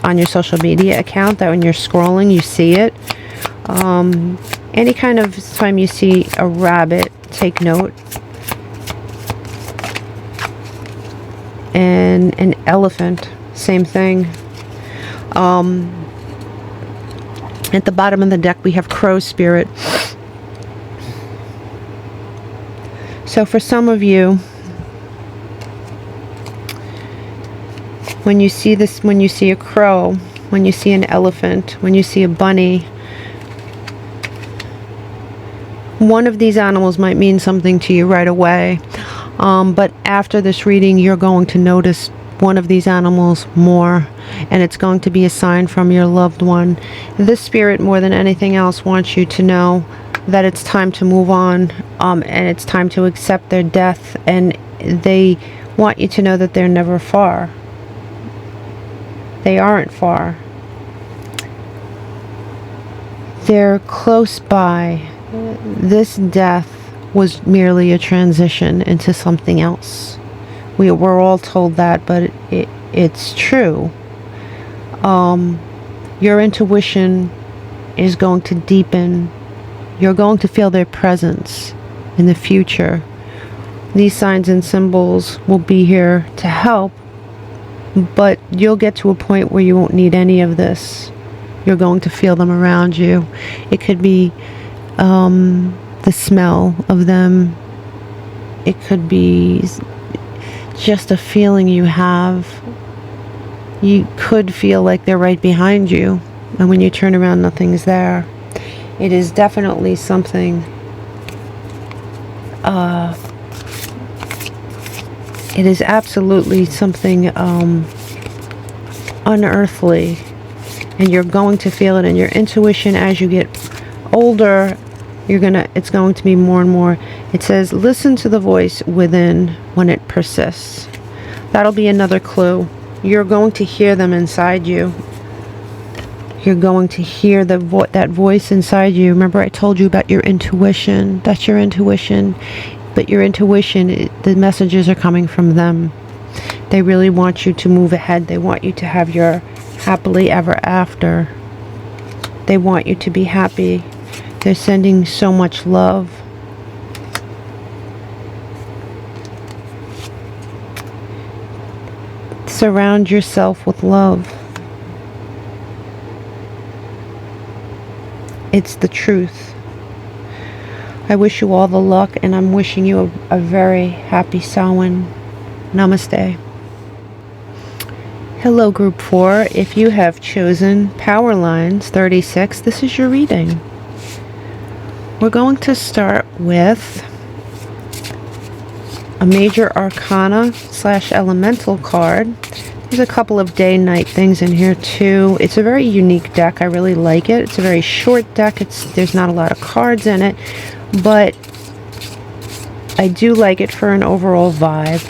on your social media account, that when you're scrolling you see it. Any kind of time you see a rabbit, take note. And an elephant, same thing. At the bottom of the deck we have crow spirit. So for some of you, when you see this, when you see a crow, when you see an elephant, when you see a bunny, one of these animals might mean something to you right away. But after this reading, you're going to notice one of these animals more, and it's going to be a sign from your loved one. This spirit, more than anything else, wants you to know that it's time to move on, and it's time to accept their death, and they want you to know that they're never far. They aren't far. They're close by. This death was merely a transition into something else. We're all told that, but it's true. Your intuition is going to deepen. You're going to feel their presence in the future. These signs and symbols will be here to help, but you'll get to a point where you won't need any of this. You're going to feel them around you. It could be the smell of them. It could be just a feeling you have. You could feel like they're right behind you, and when you turn around, nothing's there. It is definitely something, it is absolutely something unearthly, and you're going to feel it in your intuition as you get older. It's going to be more and more It says, listen to the voice within when it persists. That'll be another clue. You're going to hear them inside you. You're going to hear that voice inside you. Remember I told you about your intuition. That's your intuition. But your intuition, the messages are coming from them. They really want you to move ahead. They want you to have your happily ever after. They want you to be happy. They're sending so much love. Surround yourself with love. It's the truth. I wish you all the luck, and I'm wishing you a very happy Samhain. Namaste. Hello, Group 4. If you have chosen Power Lines 36, this is your reading. We're going to start with a major arcana / elemental card. There's a couple of day-night things in here too. It's a very unique deck. I really like it. It's a very short deck. There's not a lot of cards in it, but I do like it for an overall vibe.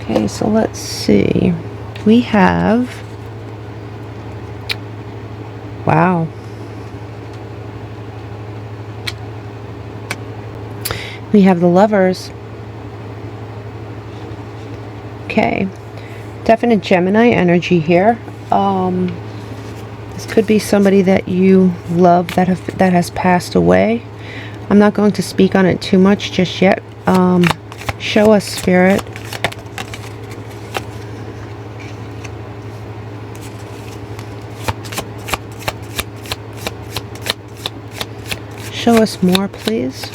Okay, so let's see. We have, wow. We have the Lovers. Okay. Definite Gemini energy here. This could be somebody that you love that has passed away. I'm not going to speak on it too much just yet. Show us, Spirit. Show us more, please.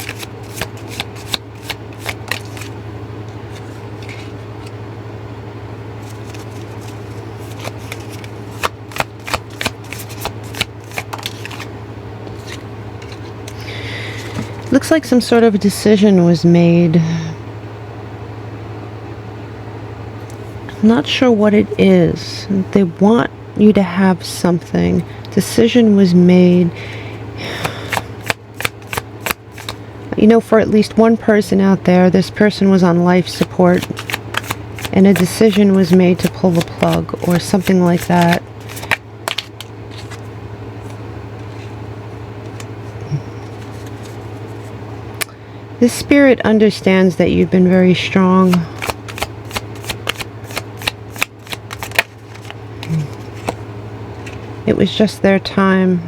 Looks like some sort of a decision was made. I'm not sure what it is. They want you to have something. Decision was made. You know, for at least one person out there, this person was on life support and a decision was made to pull the plug or something like that. This spirit understands that you've been very strong. It was just their time.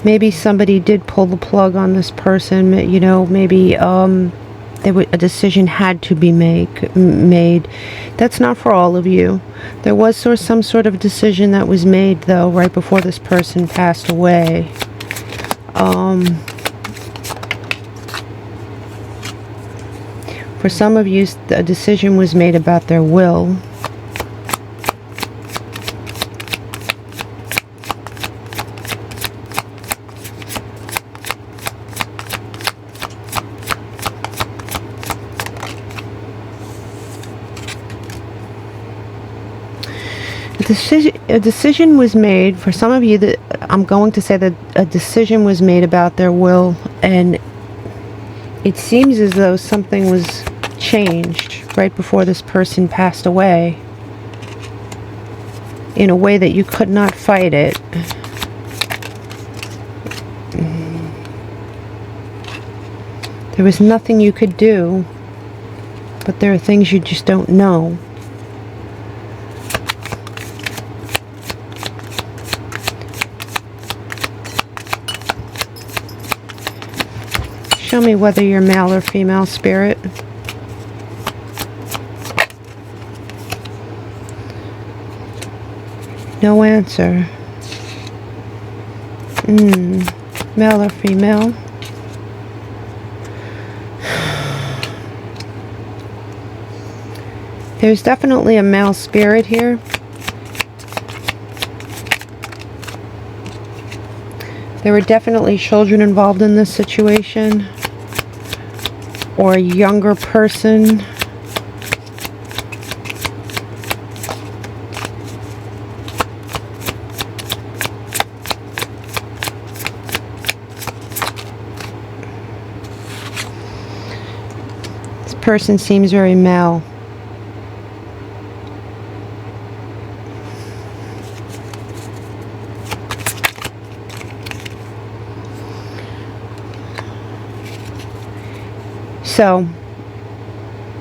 Maybe somebody did pull the plug on this person. You know, maybe a decision had to be made. That's not for all of you. There was some sort of decision that was made, though, right before this person passed away. For some of you, a decision was made about their will. A decision was made for some of you. That I'm going to say that a decision was made about their will, and it seems as though something was changed right before this person passed away in a way that you could not fight it. There was nothing you could do, but there are things you just don't know. Show me whether you're male or female, Spirit. No answer. Male or female? There's definitely a male spirit here. There were definitely children involved in this situation. or a younger person. This person seems very male. So,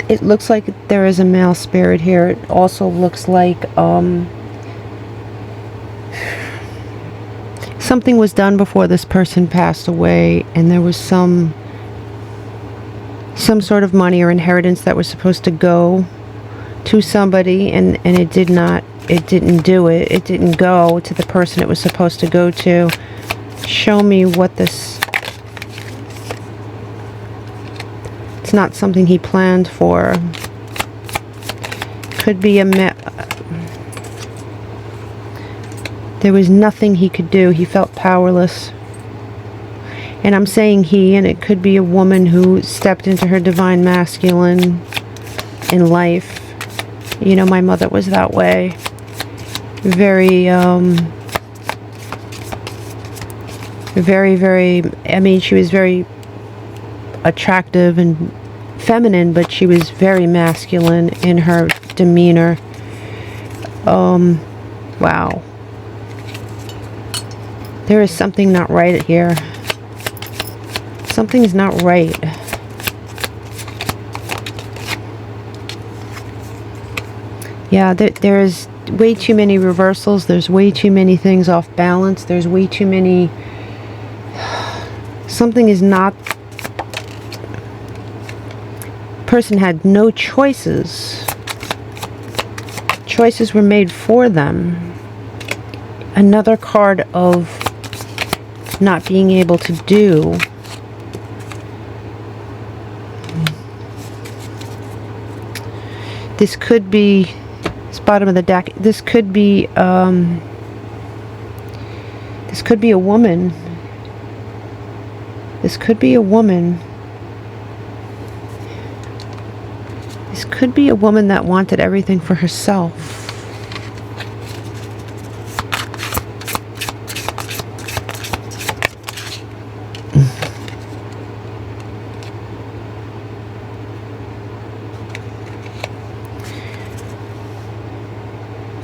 it looks like there is a male spirit here. It also looks like something was done before this person passed away, and there was some sort of money or inheritance that was supposed to go to somebody, and it didn't go to the person it was supposed to go to. Show me what this... It's not something he planned for. Could be there was nothing he could do. He felt powerless. And I'm saying he, and it could be a woman who stepped into her divine masculine in life. You know, my mother was that way. Very, very, I mean, she was very attractive and feminine, but she was very masculine in her demeanor. Wow. There is something not right here. Something's not right. Yeah, there is way too many reversals. There's way too many things off balance. There's way too many... Something is not... Person had no choices. Choices were made for them. Another card of not being able to do. This could be, this bottom of the deck, this could be a woman. This could be a woman. This could be a woman that wanted everything for herself.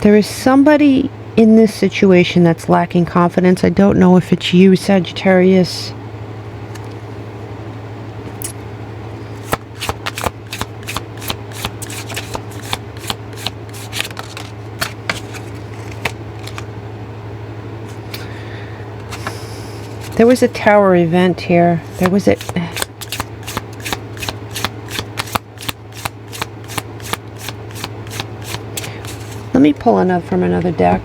There is somebody in this situation that's lacking confidence. I don't know if it's you, Sagittarius. There was a tower event here. There was a... Let me pull another from another deck.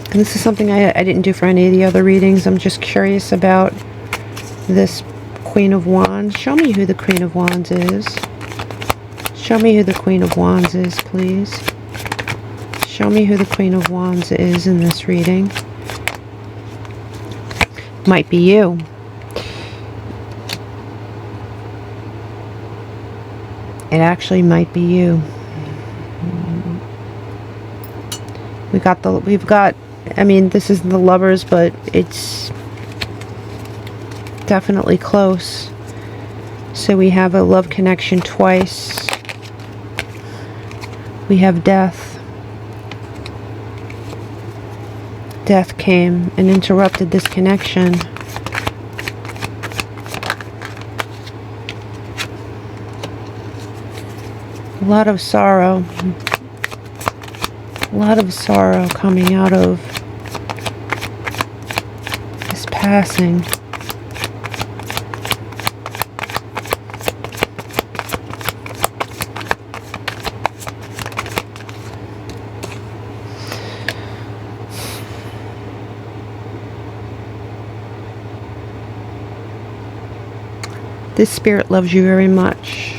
And this is something I didn't do for any of the other readings. I'm just curious about this Queen of Wands. Show me who the Queen of Wands is. Show me who the Queen of Wands is, please. Show me who the Queen of Wands is in this reading. Might be you. It actually might be you. We've got, I mean, this is the Lovers, but it's definitely close. So we have a love connection twice. We have death. Death came and interrupted this connection. A lot of sorrow. A lot of sorrow coming out of this passing. This spirit loves you very much.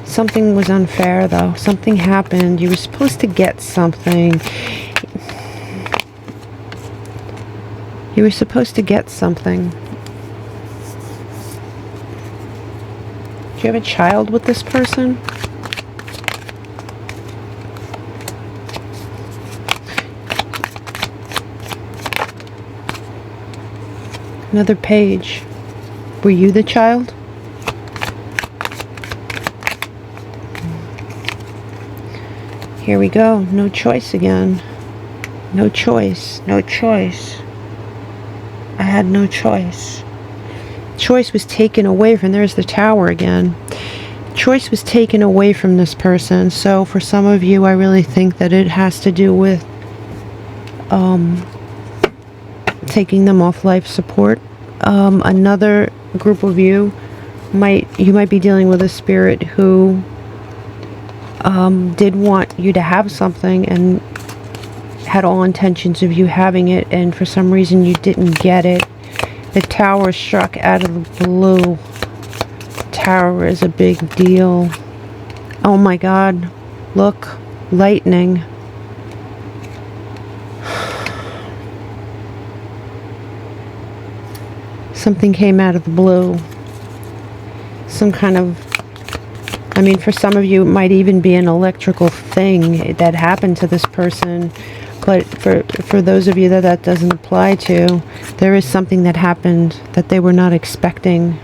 Something was unfair, though. Something happened. You were supposed to get something. You were supposed to get something. Do you have a child with this person? Another page. Were you the child? Here we go. No choice again. No choice. No choice. I had no choice. Choice was taken away from... There's the Tower again. Choice was taken away from this person. So for some of you, I really think that it has to do with taking them off life support. Another group of you might be dealing with a spirit who did want you to have something and had all intentions of you having it, and for some reason you didn't get it. The Tower struck out of the blue. Tower is a big deal. Oh my God, look, lightning. Something came out of the blue. Some kind of, I mean, for some of you, it might even be an electrical thing that happened to this person. But for those of you that that doesn't apply to, there is something that happened that they were not expecting.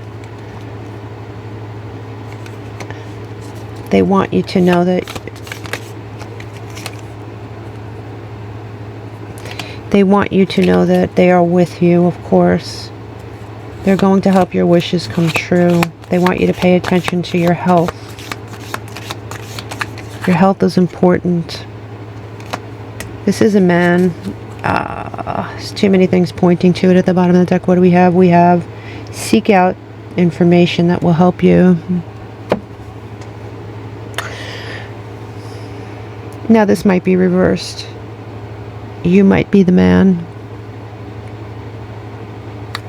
They want you to know that they are with you, of course. They're going to help your wishes come true. They want you to pay attention to your health. Your health is important. This is a man. There's too many things pointing to it at the bottom of the deck. What do we have? We have seek out information that will help you. Now this might be reversed. You might be the man.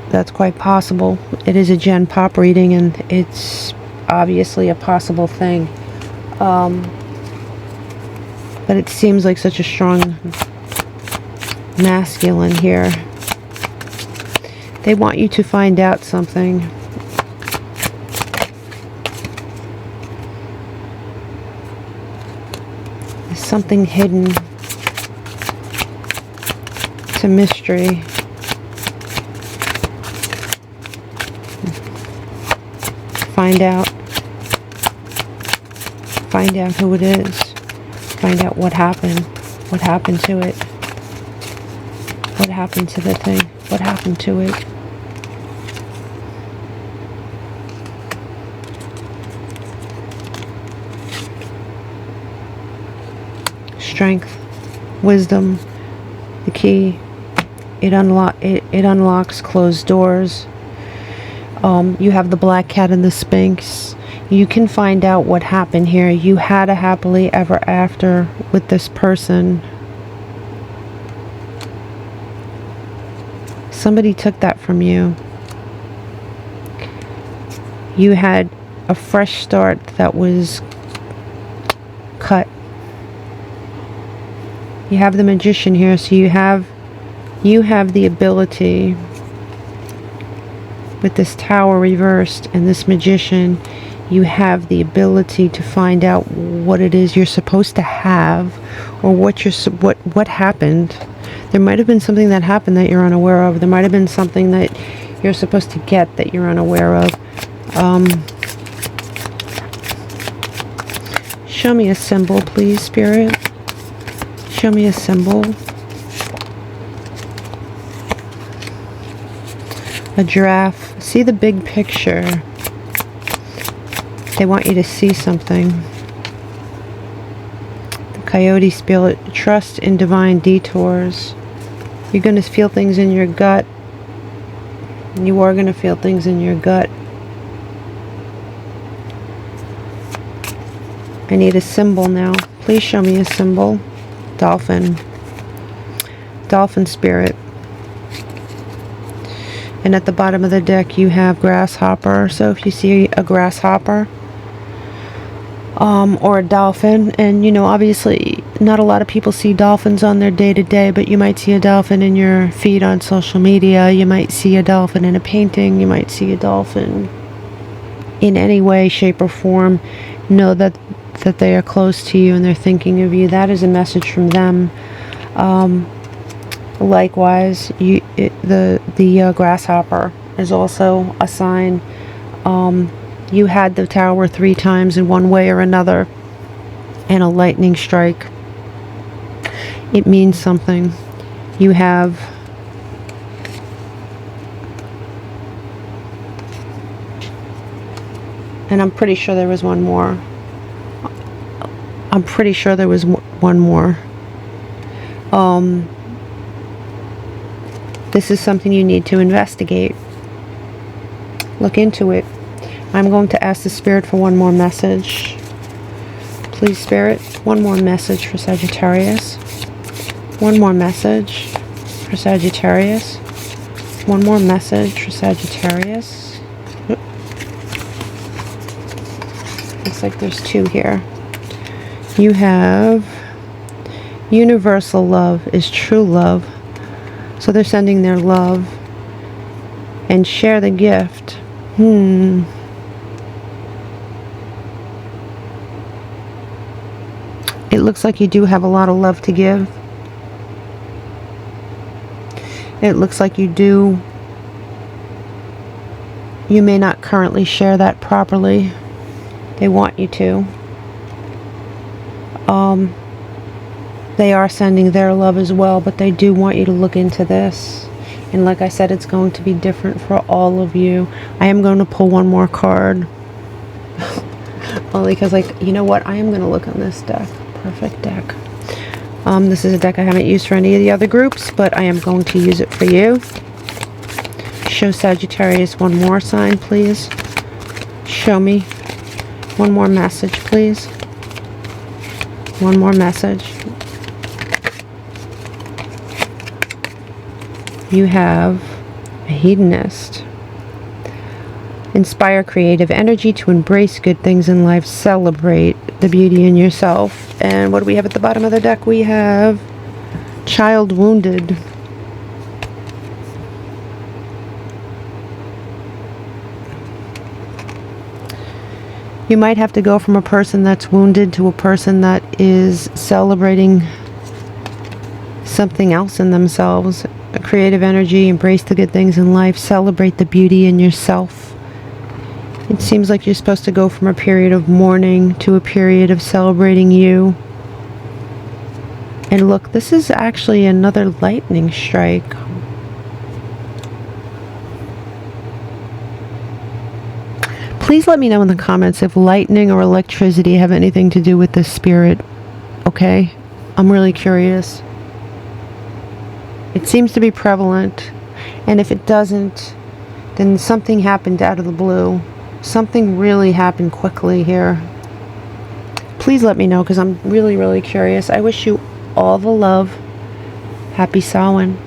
That's quite possible. It is a gen pop reading, and it's obviously a possible thing. But it seems like such a strong masculine here. They want you to find out something. There's something hidden. It's a mystery. Find out. Find out who it is. Find out what happened. What happened to it. What happened to the thing. What happened to it. Strength. Wisdom. The key. It unlocks closed doors. You have the black cat and the Sphinx. You can find out what happened here. You had a happily ever after with this person. Somebody took that from you. You had a fresh start that was cut. You have the Magician here, so you have the ability with this Tower reversed and this Magician. You have the ability to find out what it is you're supposed to have, or what happened. There might have been something that happened that you're unaware of. There might have been something that you're supposed to get that you're unaware of. Show me a symbol, please, Spirit. Show me a symbol. A giraffe. See the big picture. They want you to see something. The Coyote Spirit. Trust in divine detours. You're going to feel things in your gut. You are going to feel things in your gut. I need a symbol now. Please show me a symbol. Dolphin. Dolphin Spirit. And at the bottom of the deck you have grasshopper. So if you see a grasshopper or a dolphin, and you know, obviously not a lot of people see dolphins on their day-to-day, but you might see a dolphin in your feed on social media. You might see a dolphin in a painting. You might see a dolphin in any way, shape, or form know that they are close to you and they're thinking of you. That is a message from them. Likewise, the grasshopper is also a sign. You had the Tower 3 times in one way or another, and a lightning strike. It means something. You have and I'm pretty sure there was one more. I'm pretty sure there was one more. This is something you need to investigate. Look into it. I'm going to ask the Spirit for one more message. Please, Spirit, one more message for Sagittarius. One more message for Sagittarius. One more message for Sagittarius. Looks like there's two here. You have universal love is true love. So they're sending their love. And share the gift. It looks like you do have a lot of love to give. It looks like you do. You may not currently share that properly. They want you to. They are sending their love as well, but they do want you to look into this. And like I said, it's going to be different for all of you. I am going to pull one more card. Only because, like, you know what? I am going to look on this deck. Perfect deck. This is a deck I haven't used for any of the other groups, but I am going to use it for you. Show Sagittarius one more sign, please. Show me one more message, please. One more message. You have a hedonist. Inspire creative energy to embrace good things in life. Celebrate the beauty in yourself. And what do we have at the bottom of the deck? We have child wounded. You might have to go from a person that's wounded to a person that is celebrating something else in themselves. A creative energy, embrace the good things in life, celebrate the beauty in yourself. It seems like you're supposed to go from a period of mourning to a period of celebrating you. And look, this is actually another lightning strike. Please let me know in the comments if lightning or electricity have anything to do with this spirit. Okay? I'm really curious. It seems to be prevalent. And if it doesn't, then something happened out of the blue. Something really happened quickly here. Please let me know because I'm really, really curious. I wish you all the love. Happy Samhain.